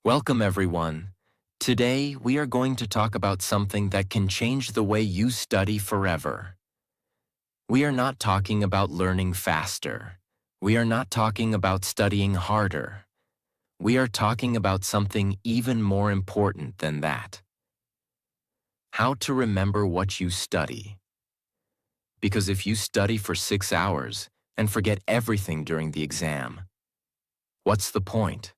Welcome, everyone. Today, we are going to talk about something that can change the way you study forever. We are not talking about learning faster. We are not talking about studying harder. We are talking about something even more important than that. How to remember what you study. Because if you study for 6 hours and forget everything during the exam, what's the point?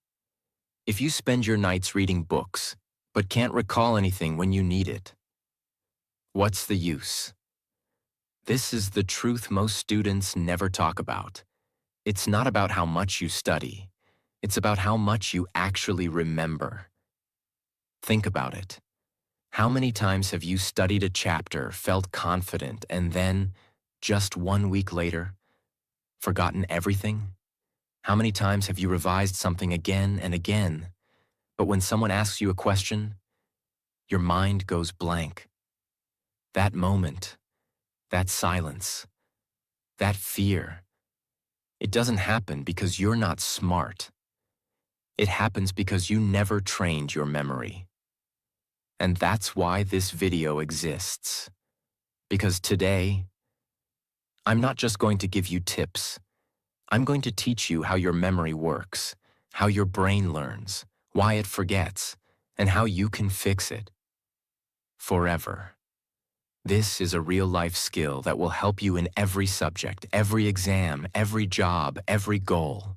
If you spend your nights reading books, but can't recall anything when you need it, what's the use? This is the truth most students never talk about. It's not about how much you study. It's about how much you actually remember. Think about it. How many times have you studied a chapter, felt confident, and then, just 1 week later, forgotten everything? How many times have you revised something again and again, but when someone asks you a question, your mind goes blank? That moment, that silence, that fear, it doesn't happen because you're not smart. It happens because you never trained your memory. And that's why this video exists. Because today, I'm not just going to give you tips. I'm going to teach you how your memory works, how your brain learns, why it forgets, and how you can fix it. Forever. This is a real-life skill that will help you in every subject, every exam, every job, every goal.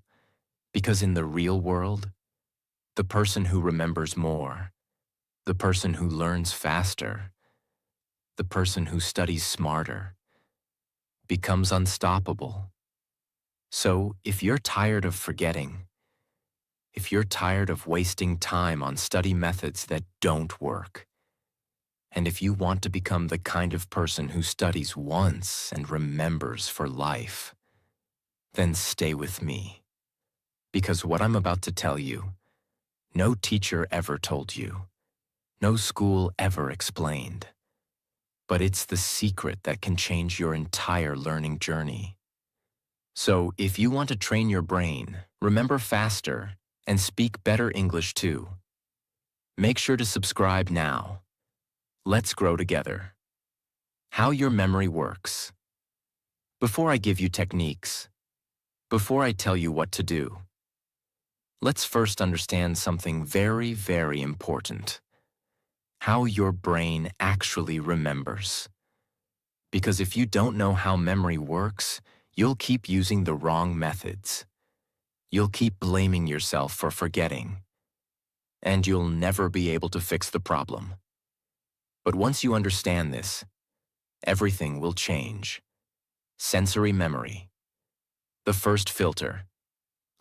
Because in the real world, the person who remembers more, the person who learns faster, the person who studies smarter, becomes unstoppable. So, if you're tired of forgetting, if you're tired of wasting time on study methods that don't work, and if you want to become the kind of person who studies once and remembers for life, then stay with me. Because what I'm about to tell you, no teacher ever told you, no school ever explained. But it's the secret that can change your entire learning journey. So, if you want to train your brain, remember faster, and speak better English too, make sure to subscribe now. Let's grow together. How your memory works. Before I give you techniques, before I tell you what to do, let's first understand something very, very important. How your brain actually remembers. Because if you don't know how memory works, you'll keep using the wrong methods. You'll keep blaming yourself for forgetting. And you'll never be able to fix the problem. But once you understand this, everything will change. Sensory memory. The first filter.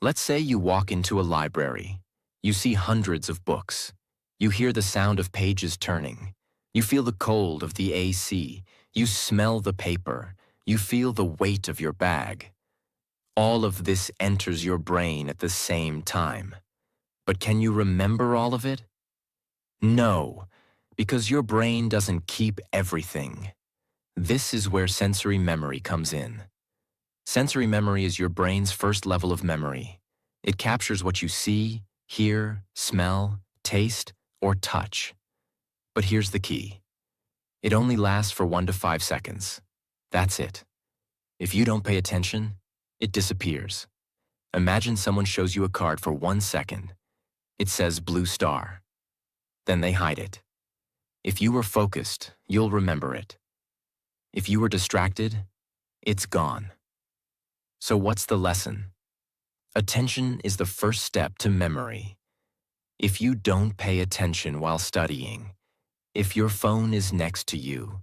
Let's say you walk into a library. You see hundreds of books. You hear the sound of pages turning. You feel the cold of the AC. You smell the paper. You feel the weight of your bag. All of this enters your brain at the same time. But can you remember all of it? No, because your brain doesn't keep everything. This is where sensory memory comes in. Sensory memory is your brain's first level of memory. It captures what you see, hear, smell, taste, or touch. But here's the key. It only lasts for 1 to 5 seconds. That's it. If you don't pay attention, it disappears. Imagine someone shows you a card for 1 second. It says blue star. Then they hide it. If you were focused, you'll remember it. If you were distracted, it's gone. So what's the lesson? Attention is the first step to memory. If you don't pay attention while studying, if your phone is next to you,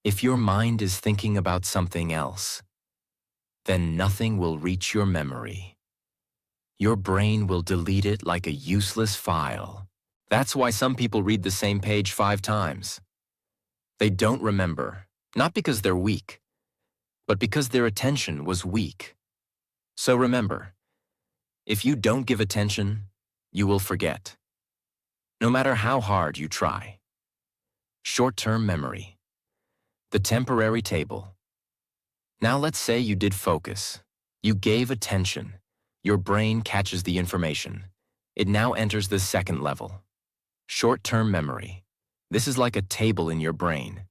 if your mind is thinking about something else, then nothing will reach your memory. Your brain will delete it like a useless file. That's why some people read the same page 5 times. They don't remember, not because they're weak, but because their attention was weak. So remember, if you don't give attention, you will forget. No matter how hard you try. Short-term memory. The temporary table. Now let's say you did focus. You gave attention. Your brain catches the information. It now enters the second level, short-term memory. This is like a table in your brain.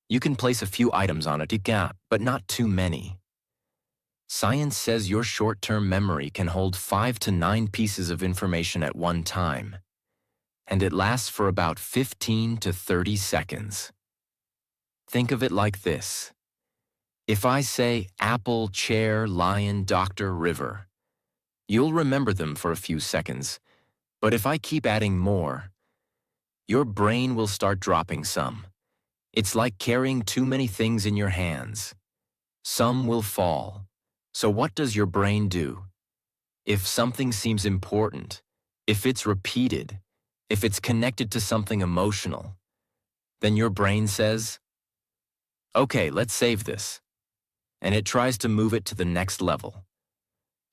You can place a few items on it, but not too many. Science says your short-term memory can hold 5 to 9 pieces of information at one time, and it lasts for about 15 to 30 seconds. Think of it like this. If I say apple, chair, lion, doctor, river, you'll remember them for a few seconds, but if I keep adding more, your brain will start dropping some. It's like carrying too many things in your hands. Some will fall. So what does your brain do? If something seems important, if it's repeated, if it's connected to something emotional, then your brain says, okay, let's save this. And it tries to move it to the next level.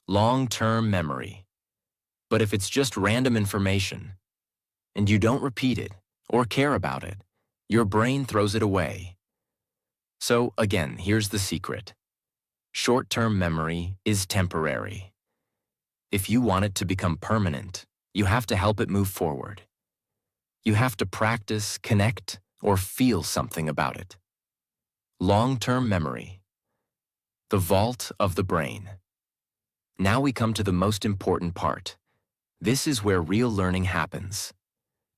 Long-term memory. But if it's just random information, and you don't repeat it or care about it, your brain throws it away. So again, here's the secret. Short-term memory is temporary. If you want it to become permanent, you have to help it move forward. You have to practice, connect, or feel something about it. Long-term memory. The vault of the brain. Now we come to the most important part. This is where real learning happens.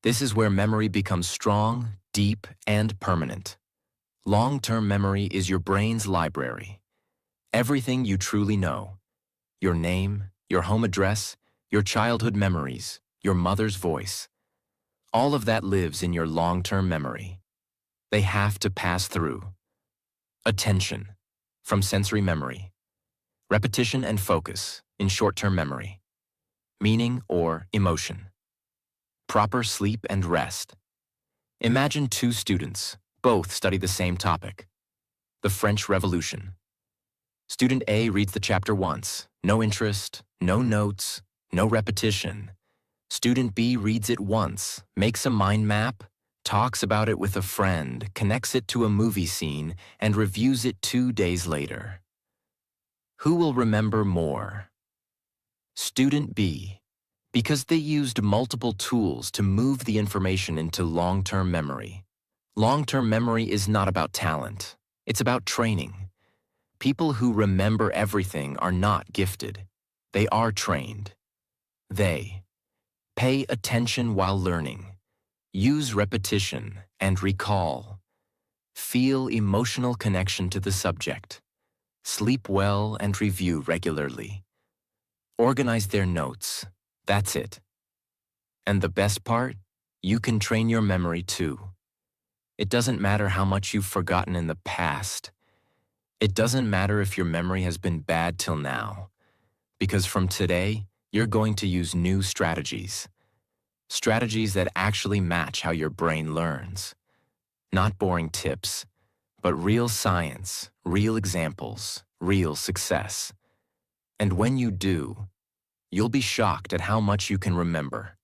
This is where memory becomes strong, deep, and permanent. Long-term memory is your brain's library. Everything you truly know. Your name, your home address, your childhood memories, your mother's voice. All of that lives in your long-term memory. They have to pass through. Attention, from sensory memory. Repetition and focus, in short-term memory. Meaning or emotion. Proper sleep and rest. Imagine two students, both study the same topic. The French Revolution. Student A reads the chapter once, no interest, no notes, no repetition. Student B reads it once, makes a mind map, talks about it with a friend, connects it to a movie scene, and reviews it 2 days later. Who will remember more? Student B, because they used multiple tools to move the information into long-term memory. Long-term memory is not about talent. It's about training. People who remember everything are not gifted. They are trained. They pay attention while learning. Use repetition and recall. Feel emotional connection to the subject. Sleep well and review regularly. Organize their notes. That's it. And the best part? You can train your memory too. It doesn't matter how much you've forgotten in the past. It doesn't matter if your memory has been bad till now. Because from today, you're going to use new strategies. Strategies that actually match how your brain learns. Not boring tips, but real science, real examples, real success. And when you do, you'll be shocked at how much you can remember,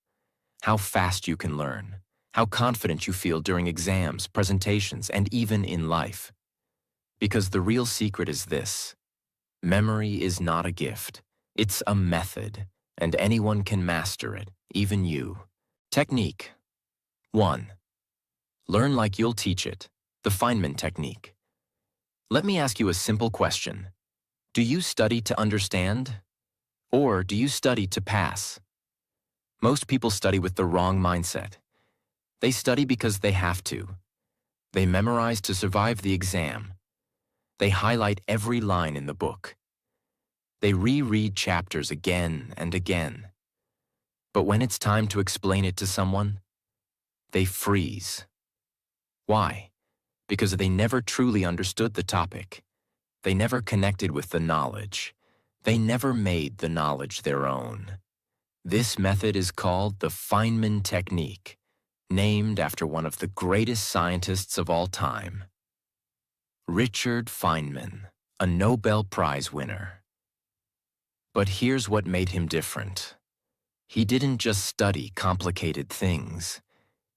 how fast you can learn, how confident you feel during exams, presentations, and even in life. Because the real secret is this: memory is not a gift, it's a method, and anyone can master it, even you. Technique 1. Learn like you'll teach it, the Feynman technique. Let me ask you a simple question. Do you study to understand? Or do you study to pass? Most people study with the wrong mindset. They study because they have to. They memorize to survive the exam. They highlight every line in the book. They reread chapters again and again. But when it's time to explain it to someone, they freeze. Why? Because they never truly understood the topic. They never connected with the knowledge. They never made the knowledge their own. This method is called the Feynman technique, named after one of the greatest scientists of all time. Richard Feynman, a Nobel Prize winner. But here's what made him different. He didn't just study complicated things.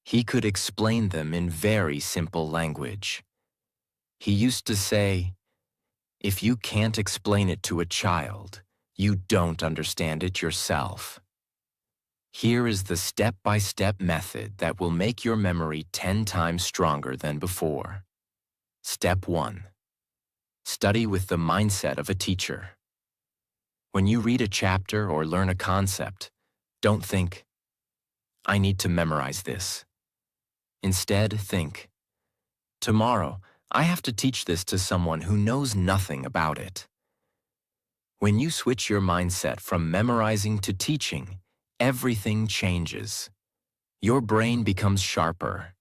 He could explain them in very simple language. He used to say, "If you can't explain it to a child, you don't understand it yourself." Here is the step-by-step method that will make your memory 10 times stronger than before. Step 1. Study with the mindset of a teacher. When you read a chapter or learn a concept, don't think, I need to memorize this. Instead, think, tomorrow, I have to teach this to someone who knows nothing about it. When you switch your mindset from memorizing to teaching, everything changes. Your brain becomes sharper.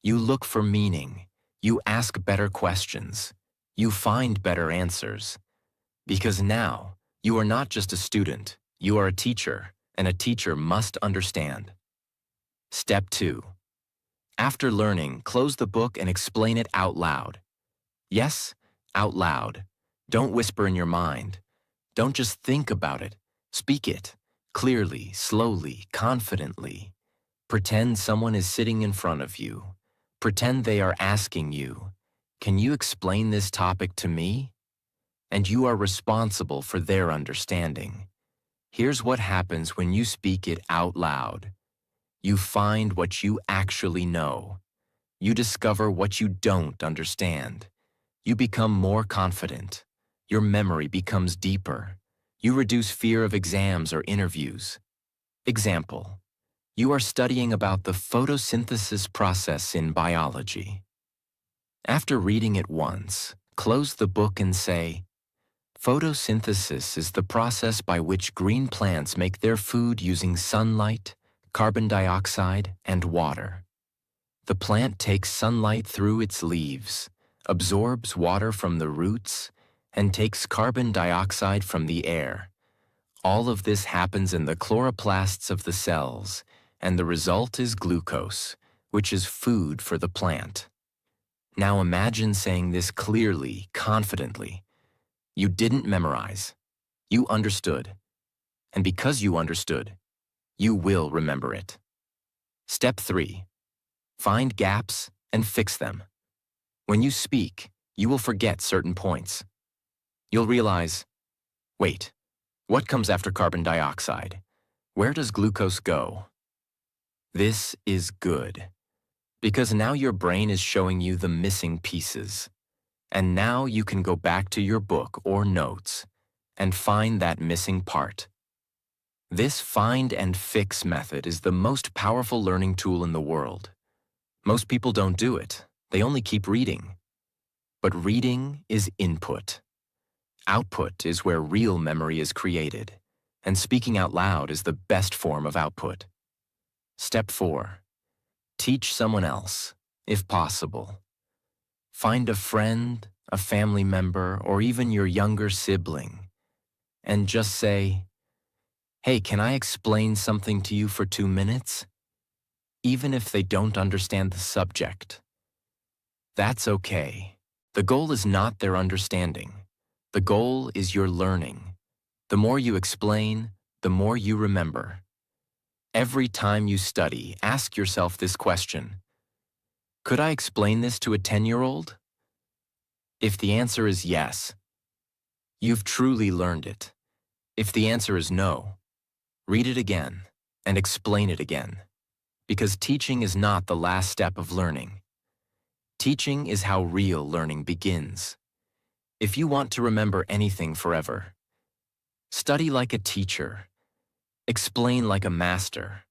You look for meaning. You ask better questions. You find better answers. Because now, you are not just a student, you are a teacher, and a teacher must understand. Step 2. After learning, close the book and explain it out loud. Yes, out loud. Don't whisper in your mind. Don't just think about it. Speak it, clearly, slowly, confidently. Pretend someone is sitting in front of you. Pretend they are asking you, can you explain this topic to me? And you are responsible for their understanding. Here's what happens when you speak it out loud. You find what you actually know. You discover what you don't understand. You become more confident. Your memory becomes deeper. You reduce fear of exams or interviews. Example: you are studying about the photosynthesis process in biology. After reading it once, close the book and say, photosynthesis is the process by which green plants make their food using sunlight, carbon dioxide, and water. The plant takes sunlight through its leaves, absorbs water from the roots, and takes carbon dioxide from the air. All of this happens in the chloroplasts of the cells, and the result is glucose, which is food for the plant. Now imagine saying this clearly, confidently. You didn't memorize. You understood. And because you understood, you will remember it. Step 3. Find gaps and fix them. When you speak, you will forget certain points. You'll realize, wait, what comes after carbon dioxide? Where does glucose go? This is good, because now your brain is showing you the missing pieces. And now you can go back to your book or notes and find that missing part. This find and fix method is the most powerful learning tool in the world. Most people don't do it. They only keep reading. But reading is input. Output is where real memory is created, and speaking out loud is the best form of output. Step 4. Teach someone else, if possible. Find a friend, a family member, or even your younger sibling, and just say, hey, can I explain something to you for 2 minutes? Even if they don't understand the subject. That's okay. The goal is not their understanding. The goal is your learning. The more you explain, the more you remember. Every time you study, ask yourself this question: could I explain this to a 10-year-old? If the answer is yes, you've truly learned it. If the answer is no, read it again and explain it again. Because teaching is not the last step of learning. Teaching is how real learning begins. If you want to remember anything forever, study like a teacher, explain like a master,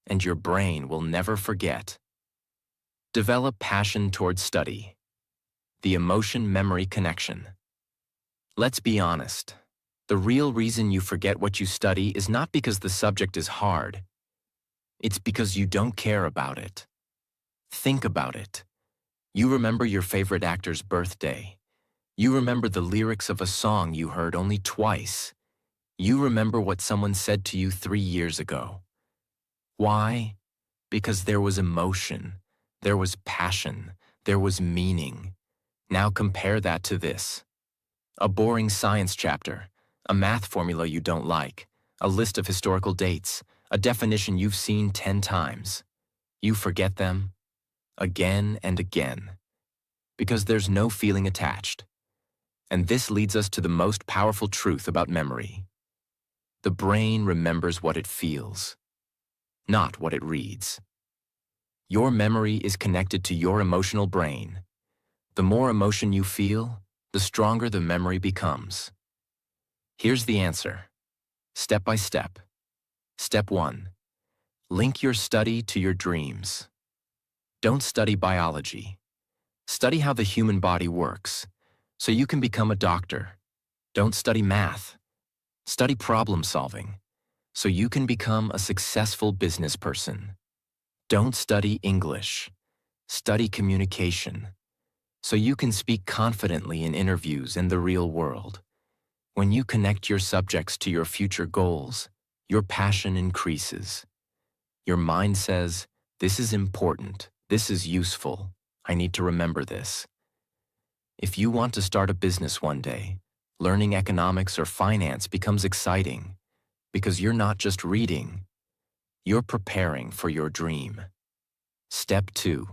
and your brain will never forget. Develop passion towards study. The emotion-memory connection. Let's be honest. The real reason you forget what you study is not because the subject is hard. It's because you don't care about it. Think about it. You remember your favorite actor's birthday. You remember the lyrics of a song you heard only twice. You remember what someone said to you 3 years ago. Why? Because there was emotion, there was passion, there was meaning. Now compare that to this. A boring science chapter, a math formula you don't like, a list of historical dates, a definition you've seen 10 times. You forget them again and again because there's no feeling attached. And this leads us to the most powerful truth about memory. The brain remembers what it feels. not what it reads. Your memory is connected to your emotional brain. The more emotion you feel, the stronger the memory becomes. Here's the answer, step by step. Step 1. Link your study to your dreams. Don't study biology. Study how the human body works, so you can become a doctor. Don't study math. Study problem solving, so you can become a successful business person. Don't study English. Study communication, so you can speak confidently in interviews and the real world. When you connect your subjects to your future goals, your passion increases. Your mind says, this is important, this is useful, I need to remember this. If you want to start a business one day, learning economics or finance becomes exciting because you're not just reading, you're preparing for your dream. Step 2.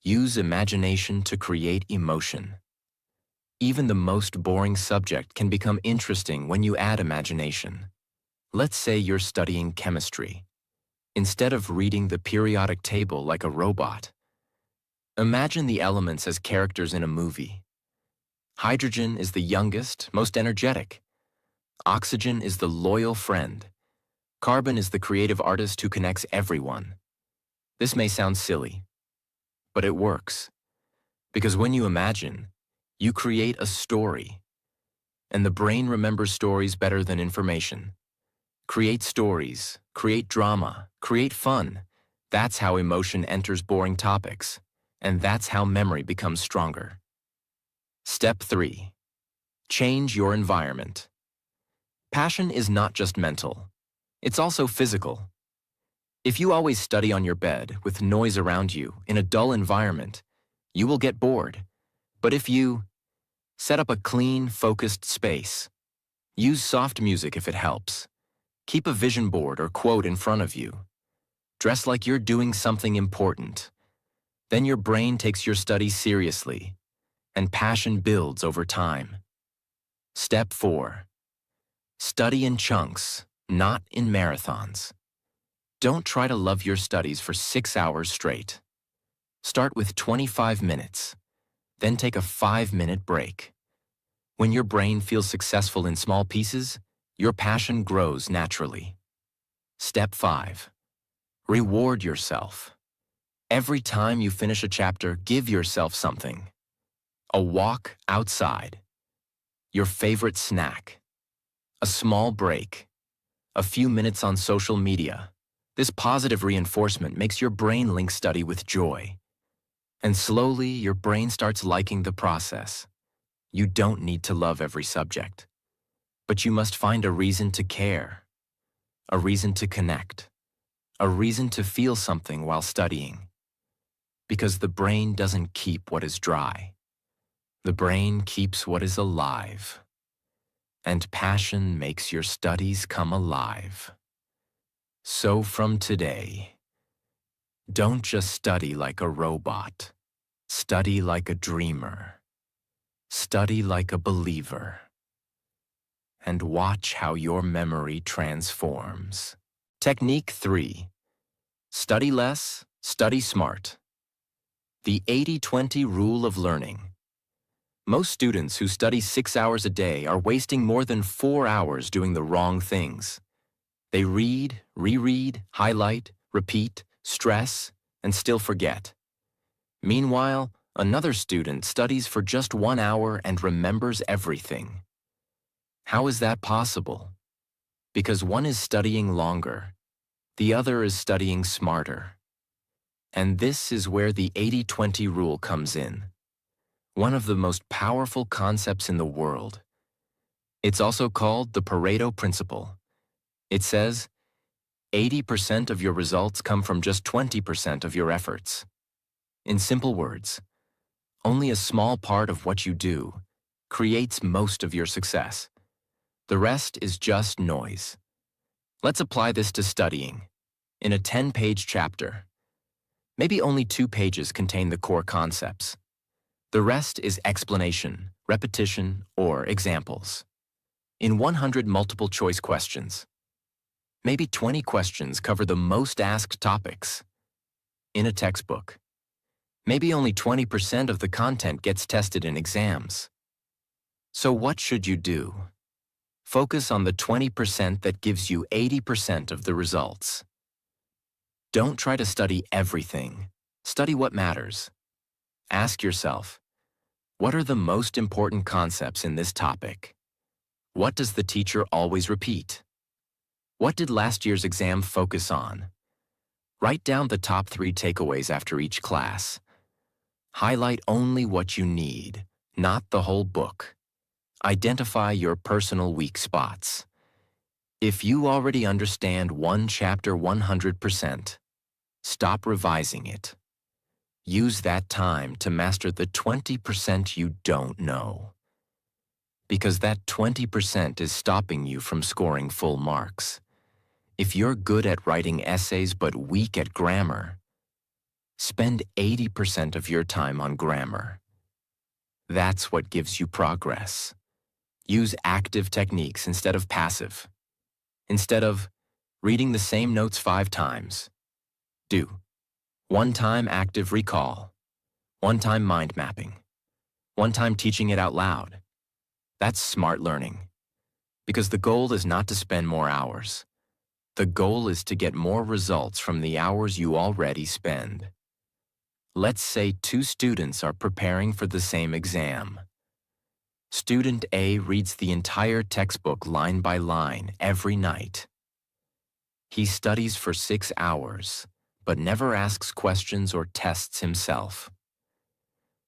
Use imagination to create emotion. Even the most boring subject can become interesting when you add imagination. Let's say you're studying chemistry. Instead of reading the periodic table like a robot, imagine the elements as characters in a movie. Hydrogen is the youngest, most energetic. Oxygen is the loyal friend. Carbon is the creative artist who connects everyone. This may sound silly, but it works. Because when you imagine, you create a story. And the brain remembers stories better than information. Create stories, create drama, create fun. That's how emotion enters boring topics. And that's how memory becomes stronger. Step 3. Change your environment. Passion is not just mental. It's also physical. If you always study on your bed with noise around you in a dull environment, you will get bored. But if you set up a clean, focused space, use soft music if it helps, keep a vision board or quote in front of you, dress like you're doing something important, then your brain takes your study seriously, and passion builds over time. Step 4. Study in chunks, not in marathons. Don't try to love your studies for 6 hours straight. Start with 25 minutes, then take a 5-minute break. When your brain feels successful in small pieces, your passion grows naturally. Step 5. Reward yourself. Every time you finish a chapter, give yourself something. A walk outside, your favorite snack, a small break, a few minutes on social media. This positive reinforcement makes your brain link study with joy. And slowly, your brain starts liking the process. You don't need to love every subject, but you must find a reason to care, a reason to connect, a reason to feel something while studying. Because the brain doesn't keep what is dry. The brain keeps what is alive. And passion makes your studies come alive. So from today, don't just study like a robot. Study like a dreamer. Study like a believer. And watch how your memory transforms. Technique 3. Study less, study smart. The 80-20 rule of learning. Most students who study 6 hours a day are wasting more than 4 hours doing the wrong things. They read, reread, highlight, repeat, stress, and still forget. Meanwhile, another student studies for just 1 hour and remembers everything. How is that possible? Because one is studying longer, the other is studying smarter. And this is where the 80-20 rule comes in. One of the most powerful concepts in the world. It's also called the Pareto principle. It says, 80% of your results come from just 20% of your efforts. In simple words, only a small part of what you do creates most of your success. The rest is just noise. Let's apply this to studying. In a 10-page chapter, maybe only 2 pages contain the core concepts. The rest is explanation, repetition, or examples. In 100 multiple-choice questions, Maybe 20 questions cover the most asked topics. In a textbook, maybe only 20% of the content gets tested in exams. So what should you do? Focus on the 20% that gives you 80% of the results. Don't try to study everything. Study what matters. Ask yourself, what are the most important concepts in this topic? What does the teacher always repeat? What did last year's exam focus on? Write down the top 3 takeaways after each class. Highlight only what you need, not the whole book. Identify your personal weak spots. If you already understand one chapter 100%, stop revising it. Use that time to master the 20% you don't know. Because that 20% is stopping you from scoring full marks. If you're good at writing essays but weak at grammar, spend 80% of your time on grammar. That's what gives you progress. Use active techniques instead of passive. Instead of reading the same notes 5 times, do 1 time active recall, 1 time mind mapping, 1 time teaching it out loud. That's smart learning. Because the goal is not to spend more hours. The goal is to get more results from the hours you already spend. Let's say 2 students are preparing for the same exam. Student A reads the entire textbook line by line every night. He studies for 6 hours, but never asks questions or tests himself.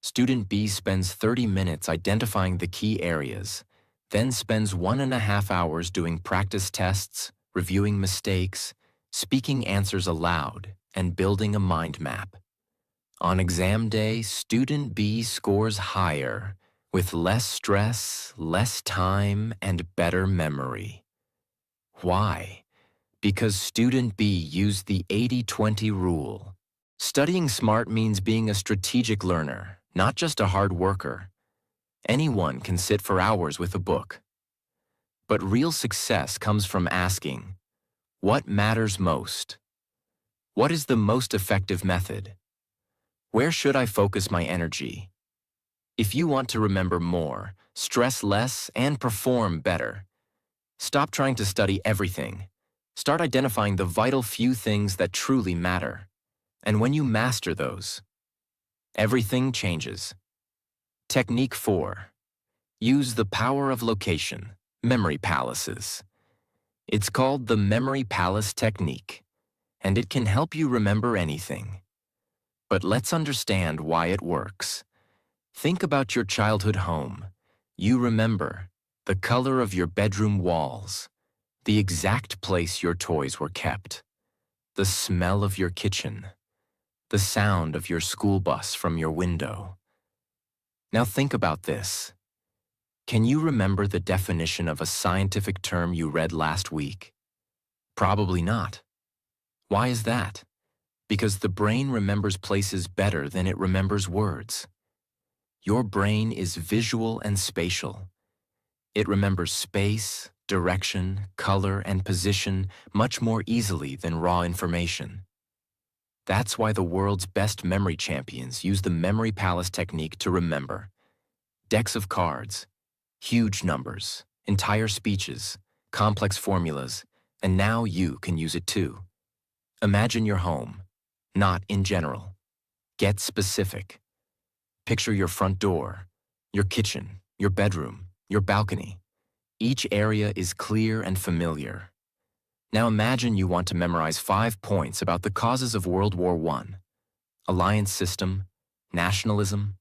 Student B spends 30 minutes identifying the key areas, then spends 1.5 hours doing practice tests, reviewing mistakes, speaking answers aloud, and building a mind map. On exam day, student B scores higher, with less stress, less time, and better memory. Why? Because student B used the 80-20 rule. Studying smart means being a strategic learner, not just a hard worker. Anyone can sit for hours with a book. But real success comes from asking, what matters most? What is the most effective method? Where should I focus my energy? If you want to remember more, stress less, and perform better, stop trying to study everything. Start identifying the vital few things that truly matter. And when you master those, everything changes. Technique 4. Use the power of location, memory palaces. It's called the memory palace technique, and it can help you remember anything. But let's understand why it works. Think about your childhood home. You remember the color of your bedroom walls, the exact place your toys were kept, the smell of your kitchen, the sound of your school bus from your window. Now think about this. Can you remember the definition of a scientific term you read last week? Probably not. Why is that? Because the brain remembers places better than it remembers words. Your brain is visual and spatial. It remembers space, direction, color, and position much more easily than raw information. That's why the world's best memory champions use the memory palace technique to remember. Decks of cards, huge numbers, entire speeches, complex formulas, and now you can use it too. Imagine your home, not in general. Get specific. Picture your front door, your kitchen, your bedroom, your balcony. Each area is clear and familiar. Now imagine you want to memorize 5 points about the causes of World War I, alliance system, nationalism,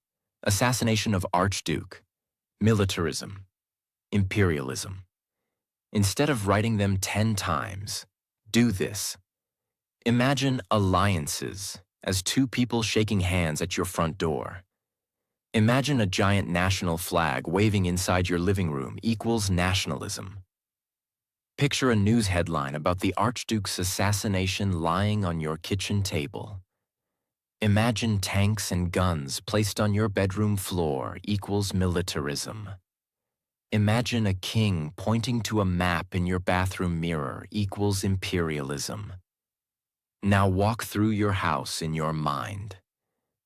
assassination of Archduke, militarism, imperialism. Instead of writing them 10 times, do this. Imagine alliances as 2 people shaking hands at your front door. Imagine a giant national flag waving inside your living room equals nationalism. Picture a news headline about the Archduke's assassination lying on your kitchen table. Imagine tanks and guns placed on your bedroom floor equals militarism. Imagine a king pointing to a map in your bathroom mirror equals imperialism. Now walk through your house in your mind.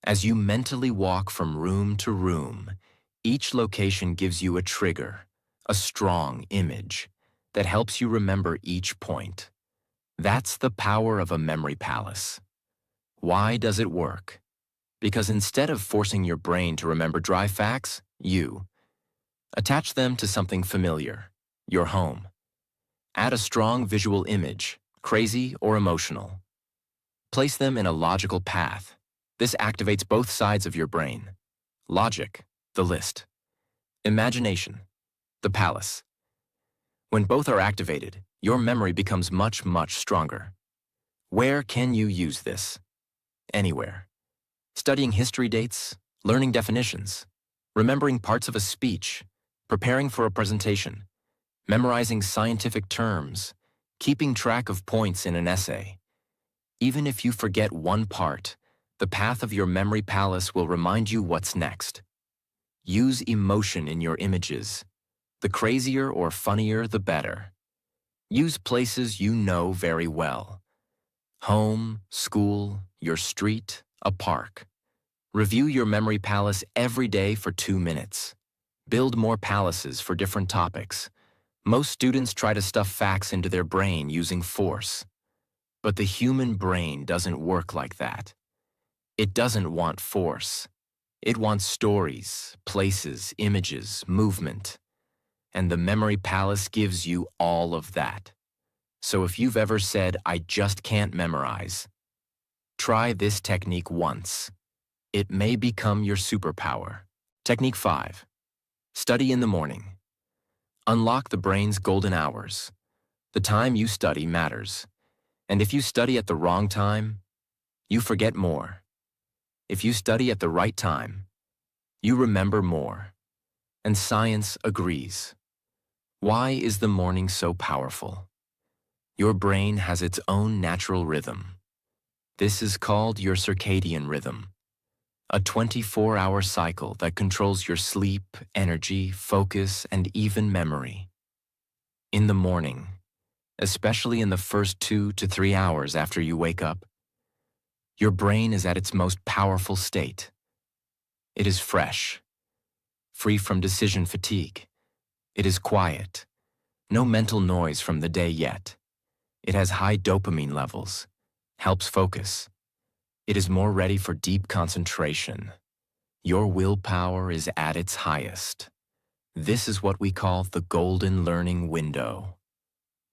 As you mentally walk from room to room, each location gives you a trigger, a strong image, that helps you remember each point. That's the power of a memory palace. Why does it work? Because instead of forcing your brain to remember dry facts, you attach them to something familiar, your home. Add a strong visual image, crazy or emotional. Place them in a logical path. This activates both sides of your brain. Logic, the list. Imagination, the palace. When both are activated, your memory becomes much, much stronger. Where can you use this? Anywhere. Studying history dates, learning definitions, remembering parts of a speech, preparing for a presentation, memorizing scientific terms, keeping track of points in an essay. Even if you forget one part, the path of your memory palace will remind you what's next. Use emotion in your images. The crazier or funnier, the better. Use places you know very well. Home, school, your street, a park. Review your memory palace every day for 2 minutes. Build more palaces for different topics. Most students try to stuff facts into their brain using force. But the human brain doesn't work like that. It doesn't want force. It wants stories, places, images, movement. And the memory palace gives you all of that. So if you've ever said, "I just can't memorize," try this technique once. It may become your superpower. Technique 5. Study in the morning. Unlock the brain's golden hours. The time you study matters. And if you study at the wrong time, you forget more. If you study at the right time, you remember more. And science agrees. Why is the morning so powerful? Your brain has its own natural rhythm. This is called your circadian rhythm, a 24-hour cycle that controls your sleep, energy, focus, and even memory. In the morning, especially in the first 2 to 3 hours after you wake up, your brain is at its most powerful state. It is fresh, free from decision fatigue. It is quiet, no mental noise from the day yet. It has high dopamine levels, helps focus. It is more ready for deep concentration. Your willpower is at its highest. This is what we call the golden learning window.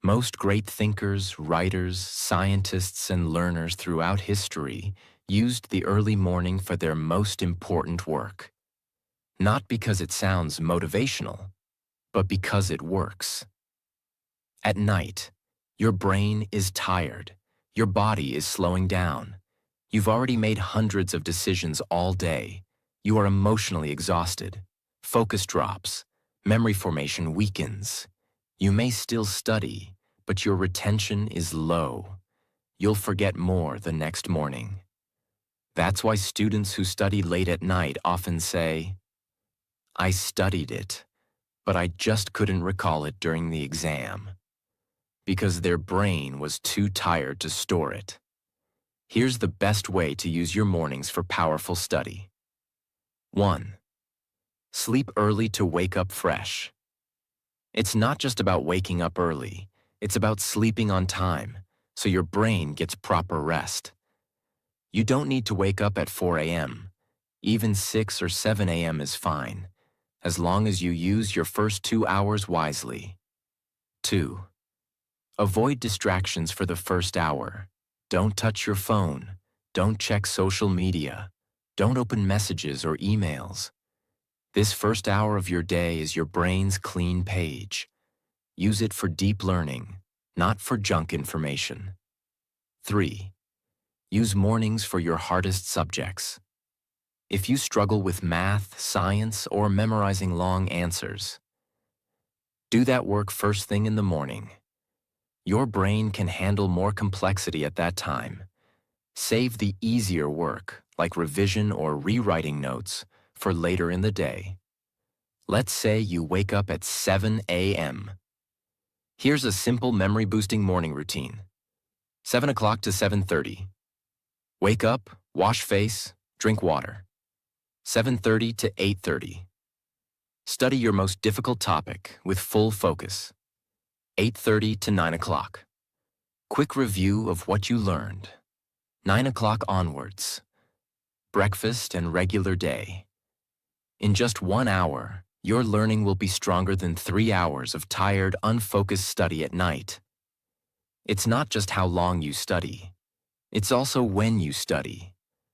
Most great thinkers, writers, scientists, and learners throughout history used the early morning for their most important work. Not because it sounds motivational, but because it works. At night, your brain is tired. Your body is slowing down. You've already made hundreds of decisions all day. You are emotionally exhausted. Focus drops. Memory formation weakens. You may still study, but your retention is low. You'll forget more the next morning. That's why students who study late at night often say, "I studied it, but I just couldn't recall it during the exam," because their brain was too tired to store it. Here's the best way to use your mornings for powerful study. 1. Sleep early to wake up fresh. It's not just about waking up early, it's about sleeping on time, so your brain gets proper rest. You don't need to wake up at 4 a.m. Even 6 or 7 a.m. is fine, as long as you use your first 2 hours wisely. 2. Avoid distractions for the first hour. Don't touch your phone. Don't check social media. Don't open messages or emails. This first hour of your day is your brain's clean page. Use it for deep learning, not for junk information. 3. Use mornings for your hardest subjects. If you struggle with math, science, or memorizing long answers, do that work first thing in the morning. Your brain can handle more complexity at that time. Save the easier work, like revision or rewriting notes, for later in the day. Let's say you wake up at 7 a.m. Here's a simple memory-boosting morning routine. 7 o'clock to 7:30. Wake up, wash face, drink water. 7:30 to 8:30. Study your most difficult topic with full focus. 8:30 to 9 o'clock. Quick review of what you learned. 9 o'clock onwards. Breakfast and regular day. In just 1 hour, your learning will be stronger than 3 hours of tired, unfocused study at night. It's not just how long you study. It's also when you study.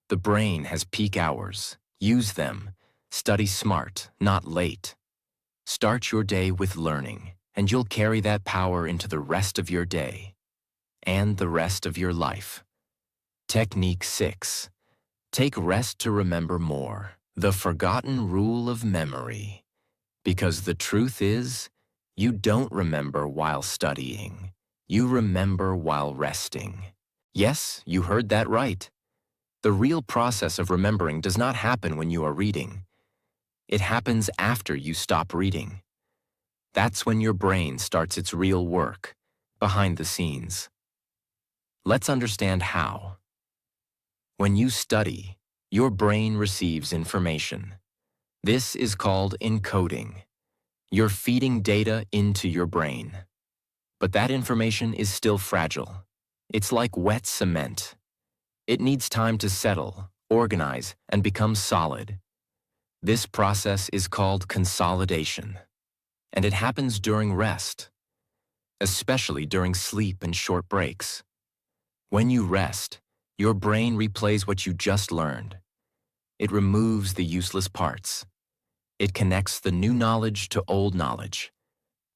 The brain has peak hours. Use them. Study smart, not late. Start your day with learning, and you'll carry that power into the rest of your day and the rest of your life. Technique 6. Take rest to remember more. The forgotten rule of memory. Because the truth is, you don't remember while studying. You remember while resting. Yes, you heard that right. The real process of remembering does not happen when you are reading. It happens after you stop reading. That's when your brain starts its real work, behind the scenes. Let's understand how. When you study, your brain receives information. This is called encoding. You're feeding data into your brain. But that information is still fragile. It's like wet cement. It needs time to settle, organize, and become solid. This process is called consolidation. And it happens during rest, especially during sleep and short breaks. When you rest, your brain replays what you just learned. It removes the useless parts. It connects the new knowledge to old knowledge.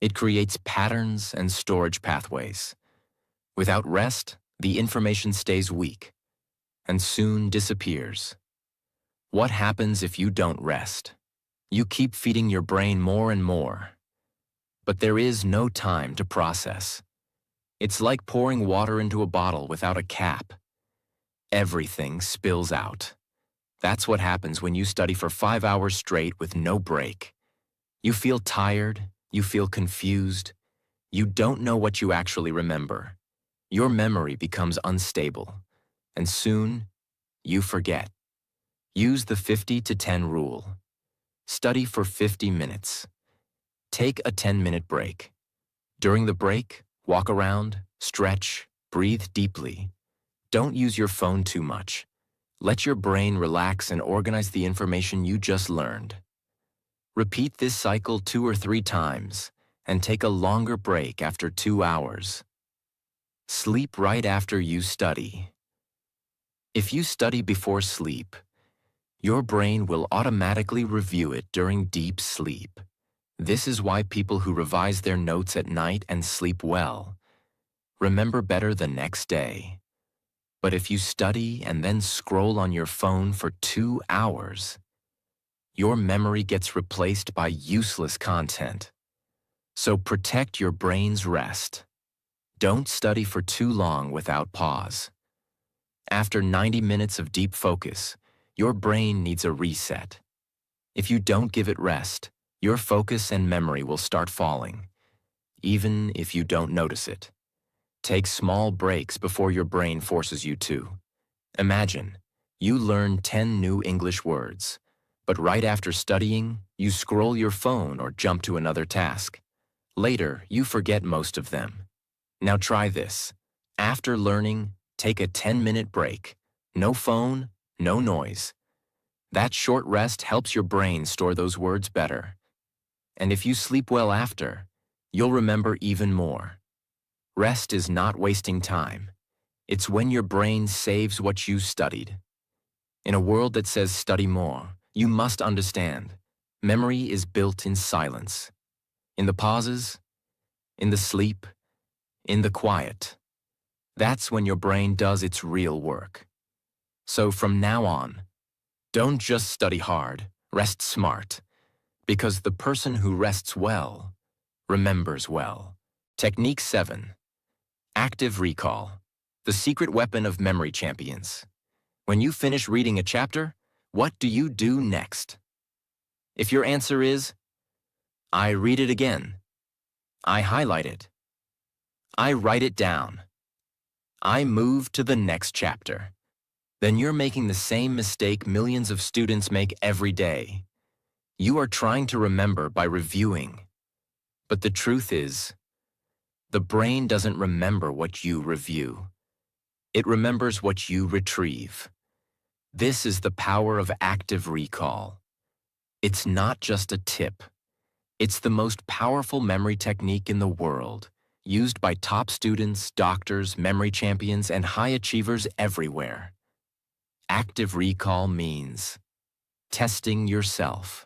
It creates patterns and storage pathways. Without rest, the information stays weak and soon disappears. What happens if you don't rest? You keep feeding your brain more and more. But there is no time to process. It's like pouring water into a bottle without a cap. Everything spills out. That's what happens when you study for 5 hours straight with no break. You feel tired, you feel confused, you don't know what you actually remember. Your memory becomes unstable, and soon, you forget. Use the 50 to 10 rule. Study for 50 minutes. Take a 10-minute break. During the break, walk around, stretch, breathe deeply. Don't use your phone too much. Let your brain relax and organize the information you just learned. Repeat this cycle 2 or 3 times and take a longer break after 2 hours. Sleep right after you study. If you study before sleep, your brain will automatically review it during deep sleep. This is why people who revise their notes at night and sleep well remember better the next day. But if you study and then scroll on your phone for 2 hours, your memory gets replaced by useless content. So protect your brain's rest. Don't study for too long without pause. After 90 minutes of deep focus, your brain needs a reset. If you don't give it rest, your focus and memory will start falling, even if you don't notice it. Take small breaks before your brain forces you to. Imagine, you learn 10 new English words, but right after studying, you scroll your phone or jump to another task. Later, you forget most of them. Now try this. After learning, take a 10-minute break. No phone, no noise. That short rest helps your brain store those words better. And if you sleep well after, you'll remember even more. Rest is not wasting time. It's when your brain saves what you studied. In a world that says study more, you must understand, memory is built in silence. In the pauses, in the sleep, in the quiet. That's when your brain does its real work. So from now on, don't just study hard, rest smart. Because the person who rests well remembers well. Technique 7. Active recall. The secret weapon of memory champions. When you finish reading a chapter, what do you do next? If your answer is, I read it again. I highlight it. I write it down. I move to the next chapter. Then you're making the same mistake millions of students make every day. You are trying to remember by reviewing. But the truth is, the brain doesn't remember what you review. It remembers what you retrieve. This is the power of active recall. It's not just a tip. It's the most powerful memory technique in the world, used by top students, doctors, memory champions, and high achievers everywhere. Active recall means testing yourself,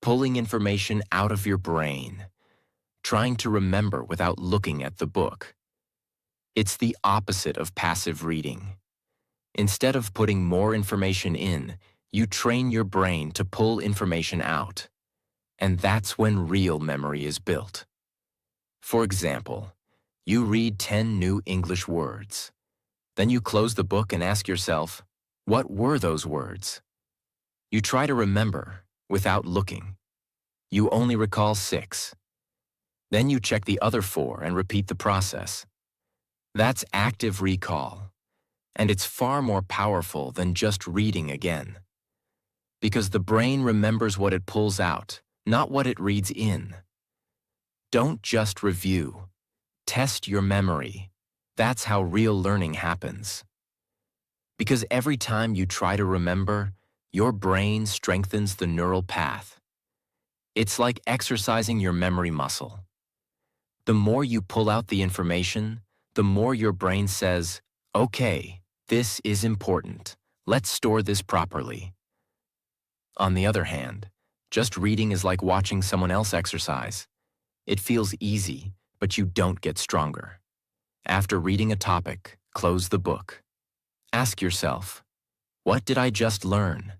pulling information out of your brain, trying to remember without looking at the book. It's the opposite of passive reading. Instead of putting more information in, you train your brain to pull information out. And that's when real memory is built. For example, you read 10 new English words. Then you close the book and ask yourself, what were those words? You try to remember without looking. You only recall 6. Then you check the other 4 and repeat the process. That's active recall, and it's far more powerful than just reading again. Because the brain remembers what it pulls out, not what it reads in. Don't just review. Test your memory. That's how real learning happens. Because every time you try to remember, your brain strengthens the neural path. It's like exercising your memory muscle. The more you pull out the information, the more your brain says, okay, this is important. Let's store this properly. On the other hand, just reading is like watching someone else exercise. It feels easy, but you don't get stronger. After reading a topic, close the book. Ask yourself, what did I just learn?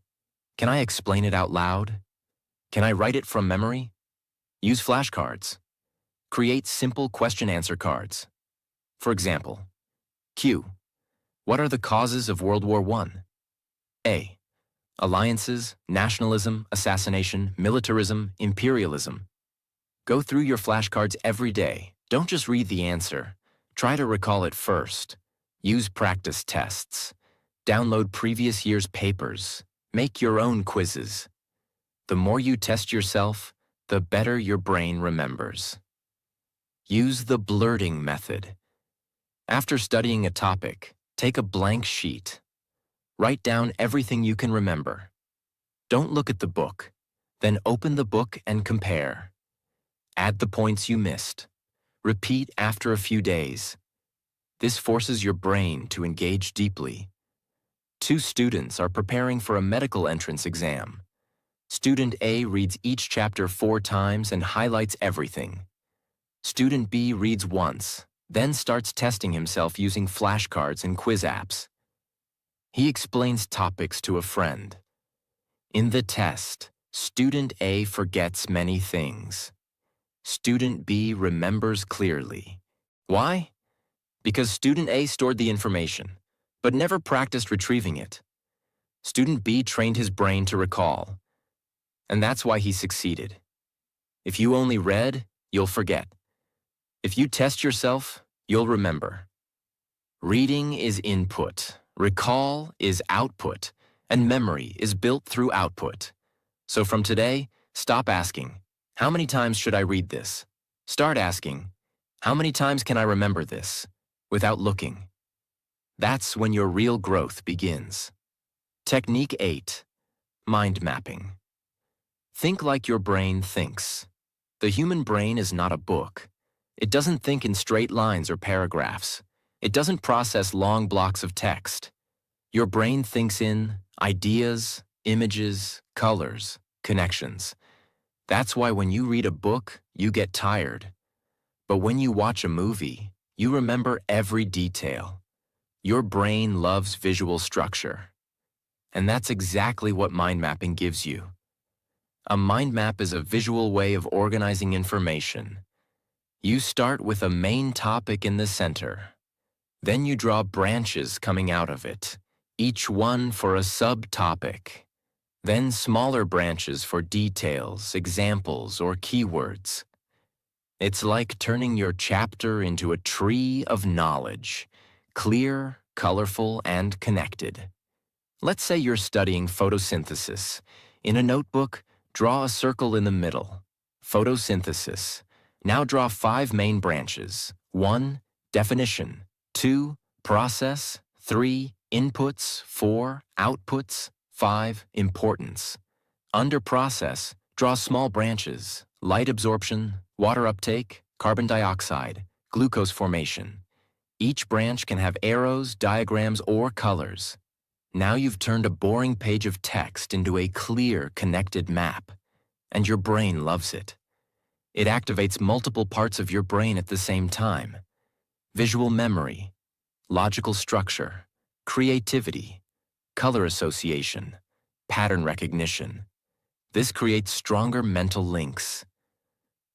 Can I explain it out loud? Can I write it from memory? Use flashcards. Create simple question-answer cards. For example, Q. What are the causes of World War I? A. Alliances, nationalism, assassination, militarism, imperialism. Go through your flashcards every day. Don't just read the answer. Try to recall it first. Use practice tests. Download previous year's papers. Make your own quizzes. The more you test yourself, the better your brain remembers. Use the blurting method. After studying a topic, take a blank sheet. Write down everything you can remember. Don't look at the book. Then open the book and compare. Add the points you missed. Repeat after a few days. This forces your brain to engage deeply. 2 students are preparing for a medical entrance exam. Student A reads each chapter 4 times and highlights everything. Student B reads once, then starts testing himself using flashcards and quiz apps. He explains topics to a friend. In the test, Student A forgets many things. Student B remembers clearly. Why? Because Student A stored the information, but never practiced retrieving it. Student B trained his brain to recall, and that's why he succeeded. If you only read, you'll forget. If you test yourself, you'll remember. Reading is input, recall is output, and memory is built through output. So from today, stop asking, how many times should I read this? Start asking, how many times can I remember this? Without looking. That's when your real growth begins. Technique 8, mind mapping. Think like your brain thinks. The human brain is not a book. It doesn't think in straight lines or paragraphs. It doesn't process long blocks of text. Your brain thinks in ideas, images, colors, connections. That's why when you read a book, you get tired. But when you watch a movie, you remember every detail. Your brain loves visual structure. And that's exactly what mind mapping gives you. A mind map is a visual way of organizing information. You start with a main topic in the center. Then you draw branches coming out of it, each one for a subtopic. Then smaller branches for details, examples, or keywords. It's like turning your chapter into a tree of knowledge, clear, colorful, and connected. Let's say you're studying photosynthesis. In a notebook, draw a circle in the middle. Photosynthesis. Now draw 5 main branches. 1. Definition. 2. Process. 3. Inputs. 4. Outputs. 5. Importance. Under process, draw small branches. Light absorption, water uptake, carbon dioxide, glucose formation. Each branch can have arrows, diagrams, or colors. Now you've turned a boring page of text into a clear, connected map, and your brain loves it. It activates multiple parts of your brain at the same time. Visual memory, logical structure, creativity, color association, pattern recognition. This creates stronger mental links.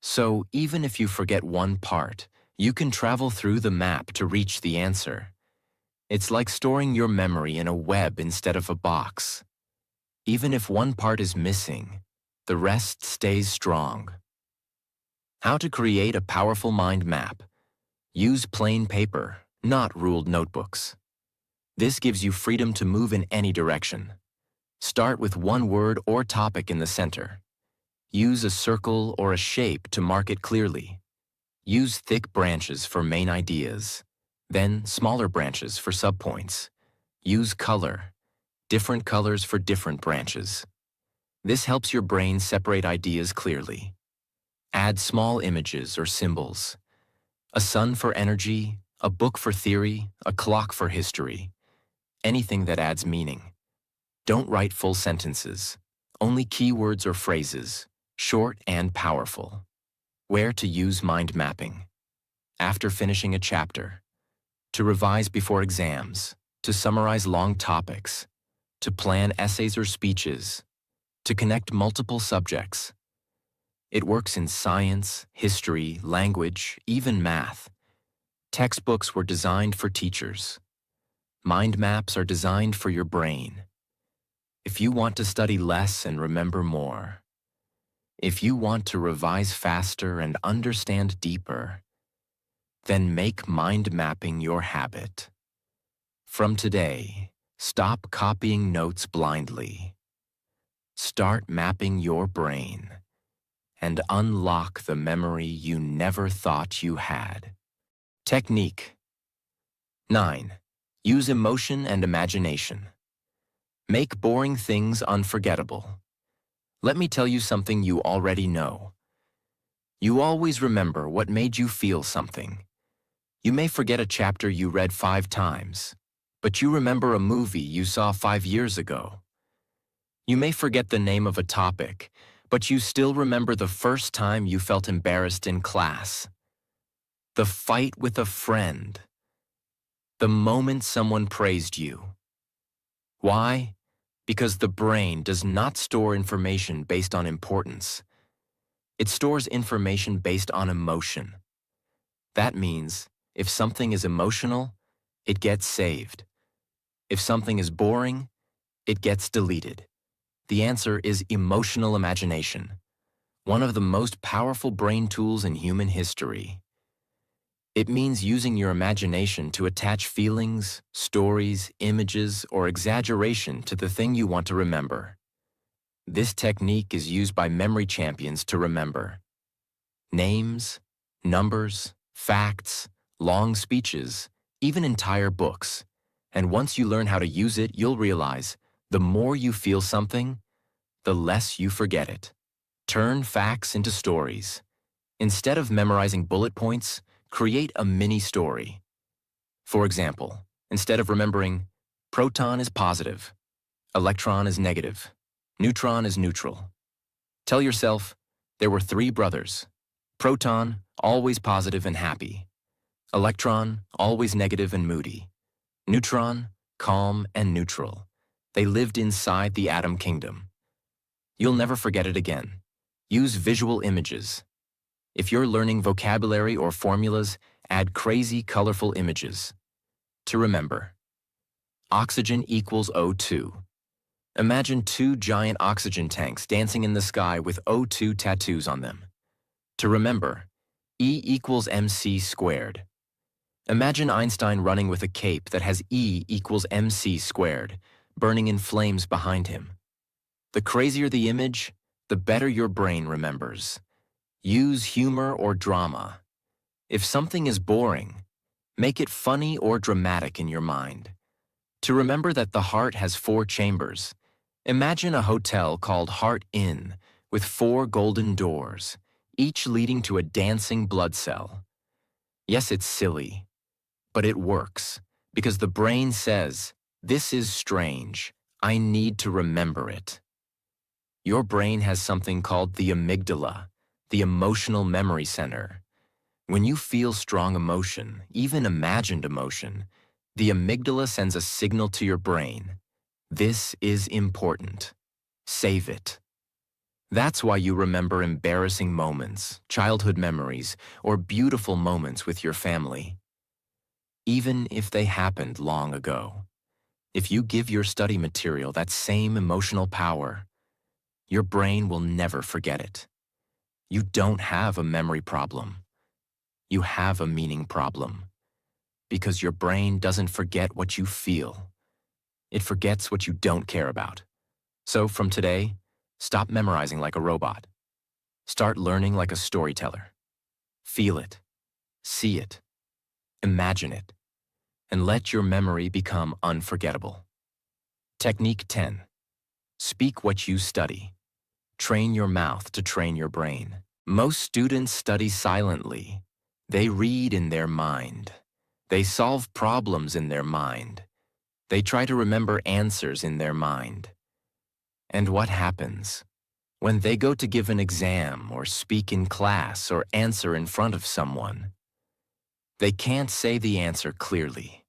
So even if you forget one part, you can travel through the map to reach the answer. It's like storing your memory in a web instead of a box. Even if one part is missing, the rest stays strong. How to create a powerful mind map. Use plain paper, not ruled notebooks. This gives you freedom to move in any direction. Start with one word or topic in the center. Use a circle or a shape to mark it clearly. Use thick branches for main ideas, then smaller branches for subpoints. Use color, different colors for different branches. This helps your brain separate ideas clearly. Add small images or symbols. A sun for energy, a book for theory, a clock for history. Anything that adds meaning. Don't write full sentences, only keywords or phrases, short and powerful. Where to use mind mapping. After finishing a chapter. To revise before exams. To summarize long topics. To plan essays or speeches. To connect multiple subjects. It works in science, history, language, even math. Textbooks were designed for teachers. Mind maps are designed for your brain. If you want to study less and remember more, if you want to revise faster and understand deeper, then make mind mapping your habit. From today, stop copying notes blindly. Start mapping your brain and unlock the memory you never thought you had. Technique 9. Use emotion and imagination. Make boring things unforgettable. Let me tell you something you already know. You always remember what made you feel something. You may forget a chapter you read 5 times, but you remember a movie you saw 5 years ago. You may forget the name of a topic, but you still remember the first time you felt embarrassed in class. The fight with a friend. The moment someone praised you. Why? Because the brain does not store information based on importance. It stores information based on emotion. That means if something is emotional, it gets saved. If something is boring, it gets deleted. The answer is emotional imagination, one of the most powerful brain tools in human history. It means using your imagination to attach feelings, stories, images, or exaggeration to the thing you want to remember. This technique is used by memory champions to remember names, numbers, facts, long speeches, even entire books. And once you learn how to use it, you'll realize the more you feel something, the less you forget it. Turn facts into stories. Instead of memorizing bullet points, create a mini story. For example, instead of remembering, proton is positive, electron is negative, neutron is neutral. Tell yourself, there were 3 brothers. Proton, always positive and happy. Electron, always negative and moody. Neutron, calm and neutral. They lived inside the atom kingdom. You'll never forget it again. Use visual images. If you're learning vocabulary or formulas, add crazy, colorful images. To remember, oxygen equals O2. Imagine two giant oxygen tanks dancing in the sky with O2 tattoos on them. To remember, E equals mc squared. Imagine Einstein running with a cape that has E equals mc squared, burning in flames behind him. The crazier the image, the better your brain remembers. Use humor or drama. If something is boring, make it funny or dramatic in your mind. To remember that the heart has 4 chambers, imagine a hotel called Heart Inn with 4 golden doors, each leading to a dancing blood cell. Yes, it's silly, but it works because the brain says, "This is strange. I need to remember it." Your brain has something called the amygdala, the emotional memory center. When you feel strong emotion, even imagined emotion, the amygdala sends a signal to your brain. This is important. Save it. That's why you remember embarrassing moments, childhood memories, or beautiful moments with your family, even if they happened long ago. If you give your study material that same emotional power, your brain will never forget it. You don't have a memory problem. You have a meaning problem. Because your brain doesn't forget what you feel. It forgets what you don't care about. So from today, stop memorizing like a robot. Start learning like a storyteller. Feel it, see it, imagine it, and let your memory become unforgettable. Technique 10. Speak what you study. Train your mouth to train your brain. Most students study silently. They read in their mind. They solve problems in their mind. They try to remember answers in their mind. And what happens? When they go to give an exam or speak in class or answer in front of someone, they can't say the answer clearly.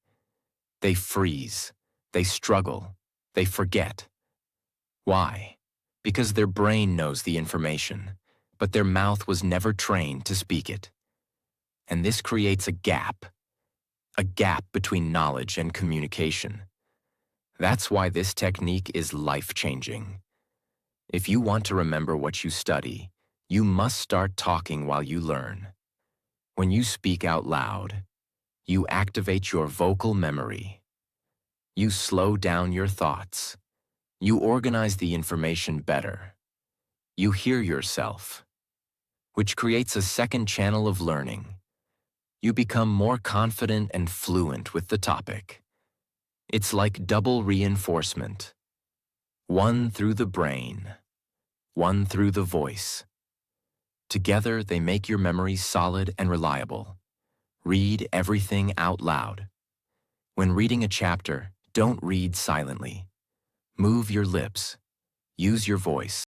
They freeze. They struggle. They forget. Why? Because their brain knows the information, but their mouth was never trained to speak it. And this creates a gap between knowledge and communication. That's why this technique is life-changing. If you want to remember what you study, you must start talking while you learn. When you speak out loud, you activate your vocal memory. You slow down your thoughts. You organize the information better. You hear yourself, which creates a second channel of learning. You become more confident and fluent with the topic. It's like double reinforcement. One through the brain, one through the voice. Together, they make your memory solid and reliable. Read everything out loud. When reading a chapter, don't read silently. Move your lips. Use your voice.